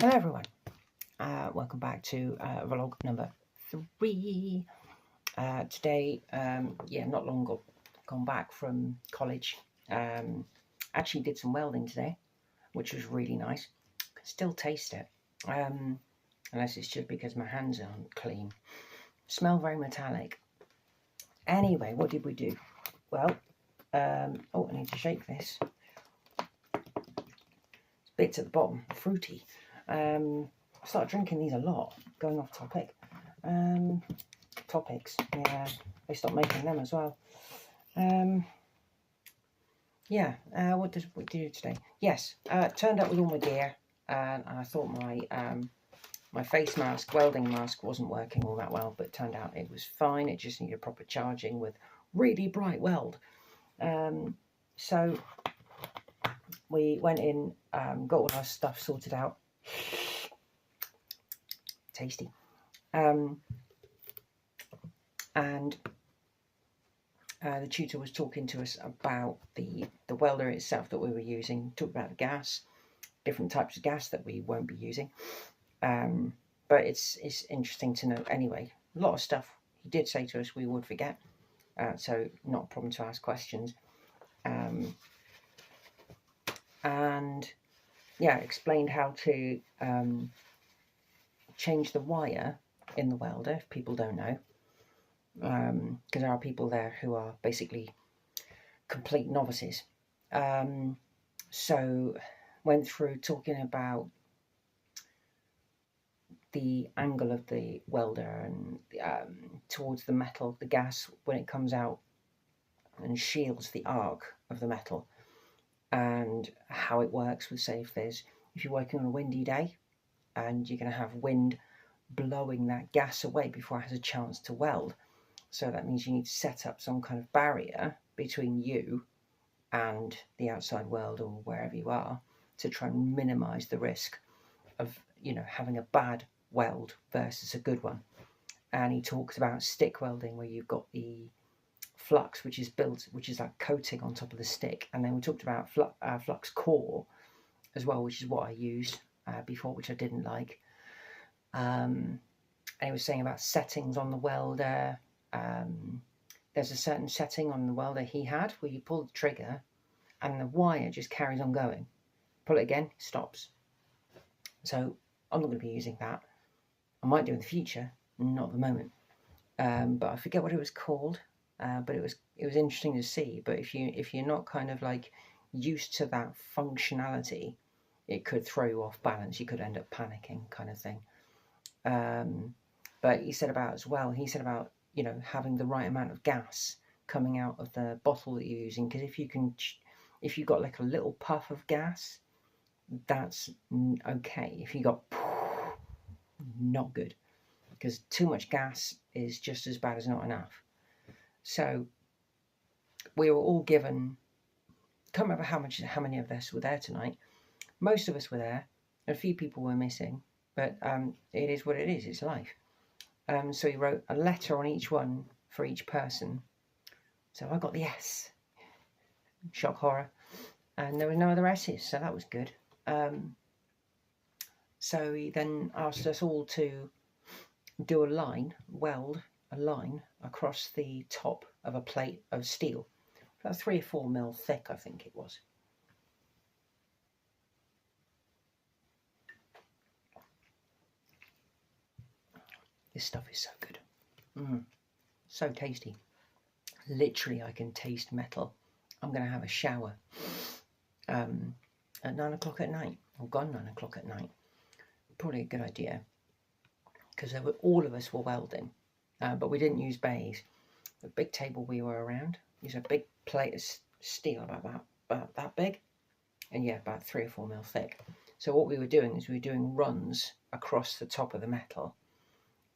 Hello everyone, welcome back to vlog number 3. Today, not long gone back from college. Actually did some welding today, which was really nice. Can still taste it, unless it's just because my hands aren't clean. Smell very metallic. Anyway, what did we do? Well, I need to shake this. Bits at the bottom, fruity. I started drinking these a lot, going off topic. Topics, yeah, they stopped making them as well. What did we do today? Yes, turned up with all my gear, and I thought my face mask, welding mask, wasn't working all that well, but it turned out it was fine. It just needed proper charging with really bright weld. So we went in, got all our stuff sorted out. Tasty. And the tutor was talking to us about the welder itself that we were using. Talked about the gas, different types of gas that we won't be using. But it's interesting to know anyway. A lot of stuff he did say to us we would forget, so not a problem to ask questions. And yeah, explained how to change the wire in the welder, if people don't know, because there are people there who are basically complete novices. So went through talking about the angle of the welder and towards the metal, the gas, when it comes out and shields the arc of the metal, and how it works with, say, if you're working on a windy day and you're going to have wind blowing that gas away before it has a chance to weld. So that means you need to set up some kind of barrier between you and the outside world or wherever you are to try and minimize the risk of, having a bad weld versus a good one. And he talks about stick welding, where you've got the flux, which is like coating on top of the stick. And then we talked about flux core as well, which is what I used before, which I didn't like. And he was saying about settings on the welder. There's a certain setting on the welder he had where you pull the trigger and the wire just carries on going. Pull it again, stops. So I'm not going to be using that. I might do in the future, not at the moment. But I forget what it was called. But it was interesting to see. But if you're not kind of like used to that functionality, it could throw you off balance. You could end up panicking, kind of thing. But he said about having the right amount of gas coming out of the bottle that you're using, because if you've got like a little puff of gas, that's okay. If you got not good, because too much gas is just as bad as not enough. So we were all given, can't remember how many of us were there tonight. Most of us were there. A few people were missing, but it is what it is. It's life. So he wrote a letter on each one for each person. So I got the S. Shock horror. And there were no other S's, so that was good. So he then asked us all to do weld a line across the top of a plate of steel. About 3 or 4 mil thick, I think it was. This stuff is so good. So tasty. Literally, I can taste metal. I'm going to have a shower at 9 o'clock at night. I've gone 9 o'clock at night. Probably a good idea, because all of us were welding, but we didn't use bays. The big table we were around used a big plate of steel about that big, and yeah, about 3 or 4 mil thick. So what we were doing is we were doing runs across the top of the metal,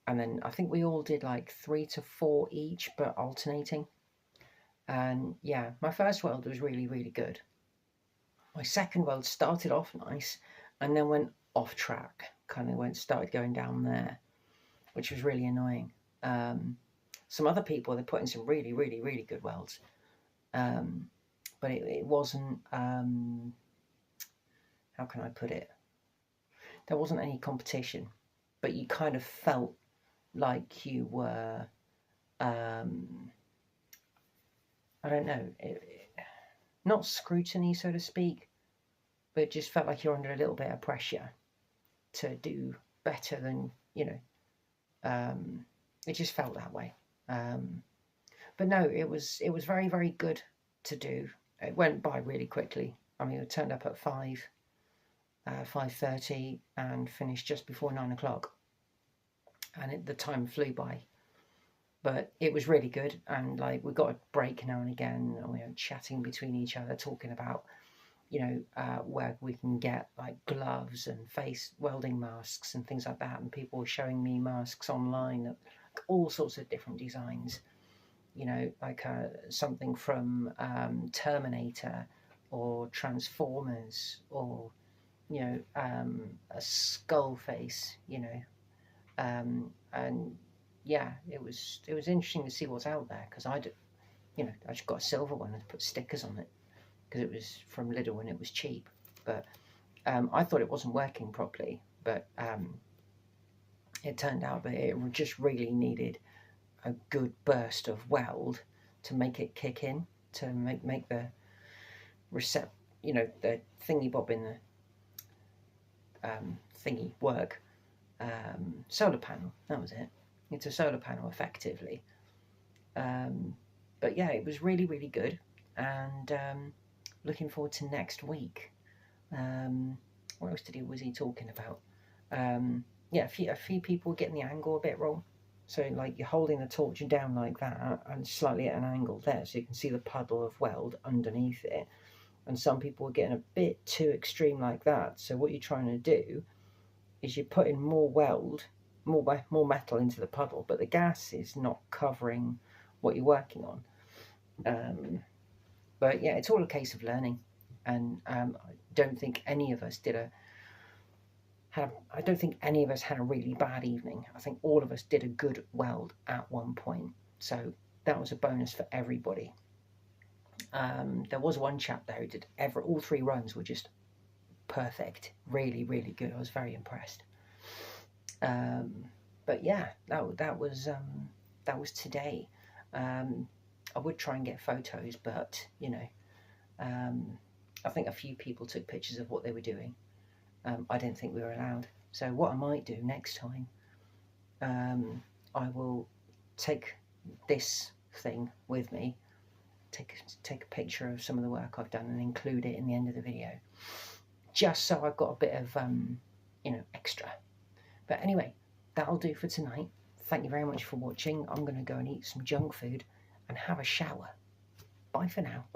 and then I think we all did like 3 to 4 each, but alternating. And yeah, my first weld was really, really good. My second weld started off nice and then went off track, started going down there, which was really annoying. Some other people, they put in some really, really, really good welds, but it wasn't, how can I put it? there wasn't any competition, but you kind of felt like you were, I don't know, not scrutiny, so to speak, but it just felt like you're under a little bit of pressure to do better than, it just felt that way. But no, it was very, very good to do. It went by really quickly. I mean, it turned up at 5:30 and finished just before 9 o'clock, and the time flew by. But it was really good, and like we got a break now and again, and we were chatting between each other, talking about where we can get like gloves and face welding masks and things like that. And people were showing me masks online, all sorts of different designs. Like something from Terminator or Transformers, or a skull face. And yeah, it was interesting to see what's out there, because I just got a silver one and put stickers on it because it was from Lidl and it was cheap. But I thought it wasn't working properly, but it turned out that it just really needed a good burst of weld to make it kick in, to make the the thingy bob in the thingy work. Solar panel, that was it. It's a solar panel, effectively. But yeah, it was really, really good, and looking forward to next week. What else was he talking about? Yeah, a few people were getting the angle a bit wrong. So like you're holding the torch down like that and slightly at an angle there, so you can see the puddle of weld underneath it. And some people were getting a bit too extreme like that. So what you're trying to do is you're putting more weld, more metal into the puddle, but the gas is not covering what you're working on. But yeah, it's all a case of learning, and I don't think any of us I don't think any of us had a really bad evening. I think all of us did a good weld at one point, so that was a bonus for everybody. There was one chap there who did all 3 runs were just perfect, really, really good. I was very impressed. But yeah, that was today. I would try and get photos, but I think a few people took pictures of what they were doing. I didn't think we were allowed. So what I might do next time, I will take this thing with me, take a picture of some of the work I've done and include it in the end of the video, just so I've got a bit of extra. But anyway, that'll do for tonight. Thank you very much for watching. I'm going to go and eat some junk food and have a shower. Bye for now.